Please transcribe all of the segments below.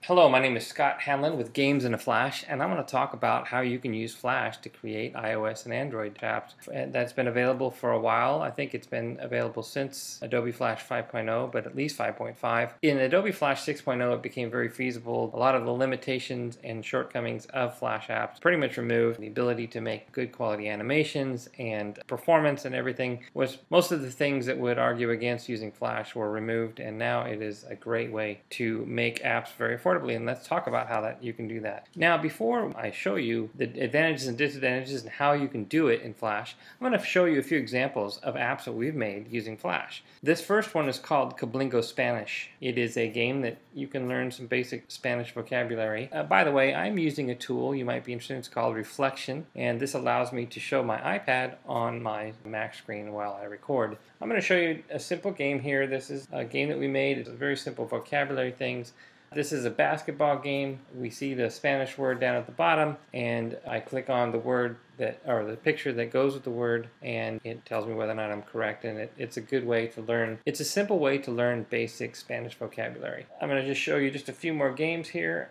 Hello, my name is Scott Hanlon with Games in a Flash, and I'm going to talk about how you can use Flash to create iOS and Android apps. That's been available for a while. I think it's been available since Adobe Flash 5.0, but at least 5.5. In Adobe Flash 6.0, it became very feasible. A lot of the limitations and shortcomings of Flash apps pretty much removed. The ability to make good quality animations and performance and everything was most of the things that would argue against using Flash were removed, and now it is a great way to make apps very affordable. And let's talk about how you can do that. Now, before I show you the advantages and disadvantages and how you can do it in Flash, I'm going to show you a few examples of apps that we've made using Flash. This first one is called Cablingo Spanish. It is a game that you can learn some basic Spanish vocabulary. By the way, I'm using a tool you might be interested in. It's called Reflection, and this allows me to show my iPad on my Mac screen while I record. I'm going to show you a simple game here. This is a game that we made. It's very simple vocabulary things. This is a basketball game. We see the Spanish word down at the bottom, and I click on the word or the picture that goes with the word, and it tells me whether or not I'm correct. And it's a good way to learn. It's a simple way to learn basic Spanish vocabulary. I'm going to just show you just a few more games here.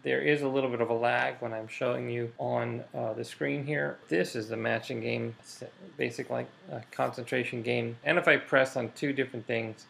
There is a little bit of a lag when I'm showing you on the screen here. This is the matching game. It's basic like concentration game. And if I press on two different things,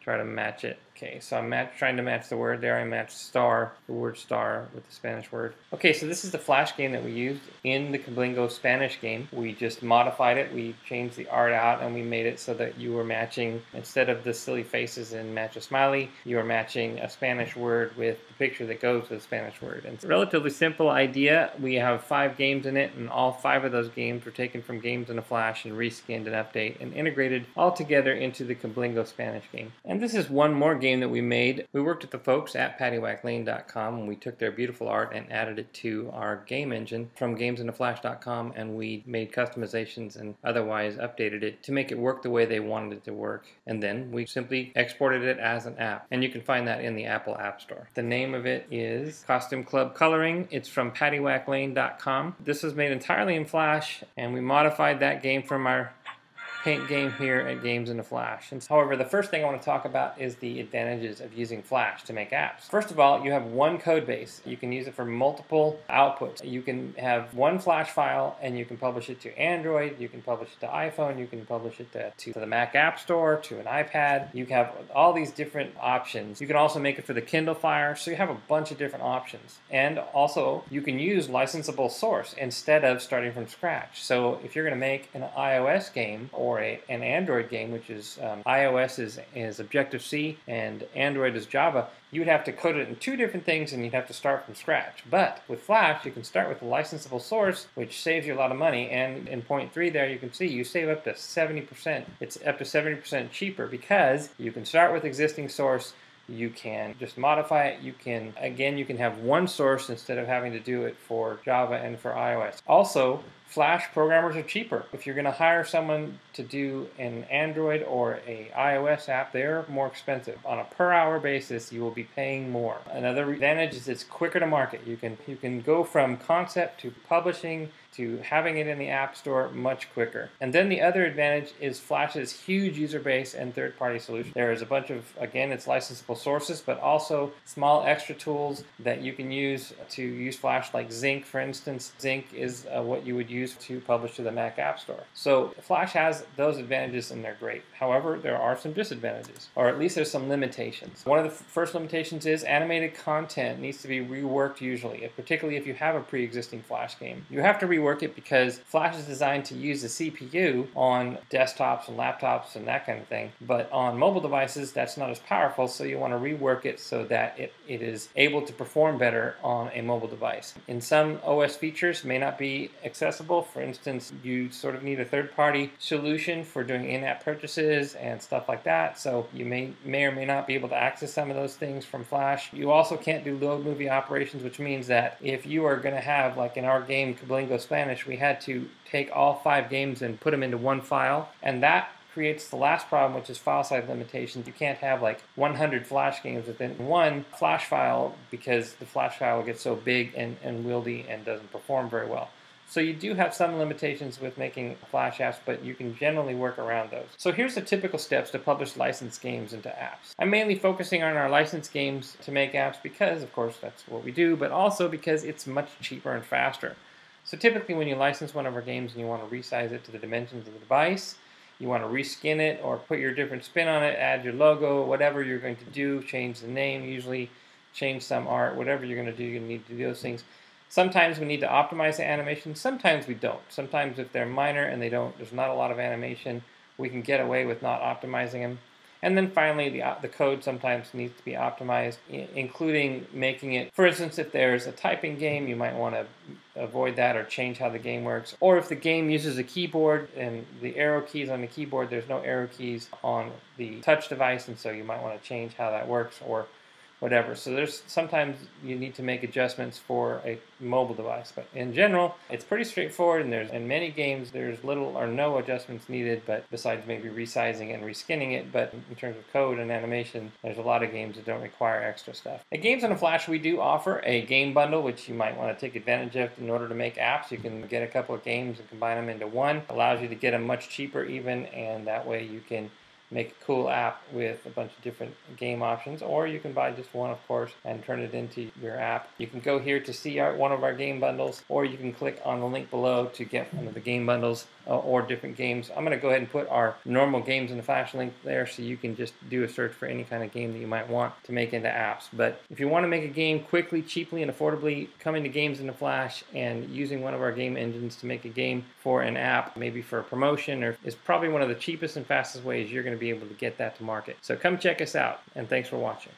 try to match it. Okay, so I'm trying to match the word there. I matched star, the word star, with the Spanish word. Okay, so this is the Flash game that we used in the Cablingo Spanish game. We just modified it. We changed the art out, and we made it so that you were matching, instead of the silly faces and match a smiley, you are matching a Spanish word with the picture that goes with the Spanish word. And it's a relatively simple idea. We have 5 games in it, and all 5 of those games were taken from Games in a Flash and reskinned and updated and integrated all together into the Cablingo Spanish game. And this is one more game that we made. We worked with the folks at paddywhacklane.com, and we took their beautiful art and added it to our game engine from gamesinaflash.com, and we made customizations and otherwise updated it to make it work the way they wanted it to work. And then we simply exported it as an app, and you can find that in the Apple App Store. The name of it is Costume Club Coloring. It's from paddywhacklane.com. This was made entirely in Flash, and we modified that game from our paint game here at Games in a Flash. And however, the first thing I want to talk about is the advantages of using Flash to make apps. First of all, you have one code base. You can use it for multiple outputs. You can have one Flash file, and you can publish it to Android, you can publish it to iPhone, you can publish it to the Mac App Store, to an iPad. You have all these different options. You can also make it for the Kindle Fire, so you have a bunch of different options. And also, you can use licensable source instead of starting from scratch. So if you're going to make an iOS game or an Android game, which is iOS is Objective-C and Android is Java, you would have to code it in 2 different things, and you'd have to start from scratch. But with Flash, you can start with a licensable source, which saves you a lot of money. And in point 3 there, you can see you save up to 70%. It's up to 70% cheaper because you can start with existing source. You can just modify it. You can have one source instead of having to do it for Java and for iOS. Also, Flash programmers are cheaper. If you're going to hire someone to do an Android or a iOS app, they're more expensive. On a per hour basis, you will be paying more. Another advantage is it's quicker to market. You can go from concept to publishing to having it in the App Store much quicker. And then the other advantage is Flash's huge user base and third-party solutions. There is a bunch of, again, it's licensable sources, but also small extra tools that you can use to use Flash, like Zinc, for instance. Zinc is what you would use to publish to the Mac App Store. So Flash has those advantages, and they're great. However, there are some disadvantages, or at least there's some limitations. One of the first limitations is animated content needs to be reworked usually, particularly if you have a pre-existing Flash game. You have to rework it because Flash is designed to use the CPU on desktops and laptops and that kind of thing, but on mobile devices that's not as powerful, so you want to rework it so that it is able to perform better on a mobile device. In some OS features may not be accessible. For instance, you sort of need a third-party solution for doing in-app purchases and stuff like that, so you may or may not be able to access some of those things from Flash. You also can't do load movie operations, which means that if you are going to have, like in our game Cablingo Spanish, we had to take all 5 games and put them into one file, and that creates the last problem, which is file size limitations. You can't have like 100 Flash games within one Flash file because the Flash file gets so big and wieldy and doesn't perform very well. So you do have some limitations with making Flash apps, but you can generally work around those. So here's the typical steps to publish licensed games into apps. I'm mainly focusing on our licensed games to make apps because, of course, that's what we do, but also because it's much cheaper and faster. So typically when you license one of our games and you want to resize it to the dimensions of the device, you want to reskin it or put your different spin on it, add your logo, whatever you're going to do, change the name usually, change some art, whatever you're going to do, you need to do those things. Sometimes we need to optimize the animation, sometimes we don't. Sometimes if they're minor and there's not a lot of animation, we can get away with not optimizing them. And then finally, the code sometimes needs to be optimized, including making it, for instance, if there's a typing game, you might want to avoid that or change how the game works. Or if the game uses a keyboard and the arrow keys on the keyboard, there's no arrow keys on the touch device, and so you might want to change how that works or whatever. So there's sometimes you need to make adjustments for a mobile device, but in general, it's pretty straightforward. And in many games, there's little or no adjustments needed, but besides maybe resizing and reskinning it. But in terms of code and animation, there's a lot of games that don't require extra stuff. At Games on a Flash, we do offer a game bundle, which you might want to take advantage of in order to make apps. You can get a couple of games and combine them into one. It allows you to get them much cheaper even, and that way you can make a cool app with a bunch of different game options, or you can buy just one, of course, and turn it into your app. You can go here to see one of our game bundles, or you can click on the link below to get one of the game bundles or different games. I'm going to go ahead and put our normal Games in the Flash link there so you can just do a search for any kind of game that you might want to make into apps. But if you want to make a game quickly, cheaply, and affordably, coming to Games in the Flash and using one of our game engines to make a game for an app, maybe for a promotion, is probably one of the cheapest and fastest ways you're going to be able to get that to market. So come check us out, and thanks for watching.